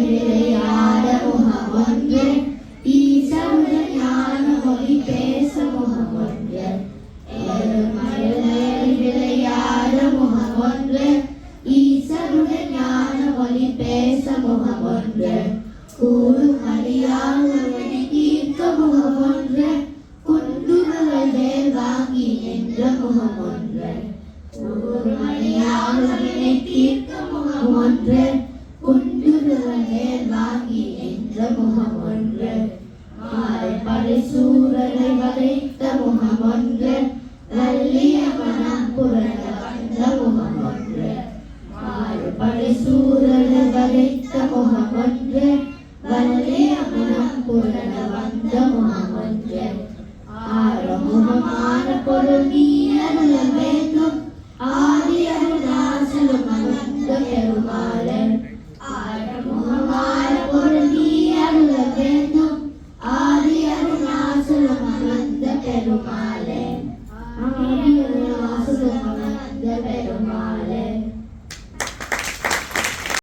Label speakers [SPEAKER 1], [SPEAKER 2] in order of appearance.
[SPEAKER 1] விளையாட முகம் ஒன்று ஈசனுடன் ஞான மொழி பேச முகம் ஒன்று விளையாட முகம் ஒன்று ஈசனுடன் ஞான மொழி பேச முகம் ஒன்று கூடும் அடியாளவனை தீர்க்க முகம் ஒன்று குண்டுகள் மேல் வாங்கி நின்ற முகம் ஒன்று கூடும் அடியாளவனை தீர்க்க முகம் ஒன்று குண்டுகள் மேல் வாங்கி நின்ற முகம் ஒன்று மாலைப்படை சூரரை வதைத்த முகம் ஒன்று நல்லிய மனம் புரள வந்த முகம் ஒன்று மாலைப்படை சூர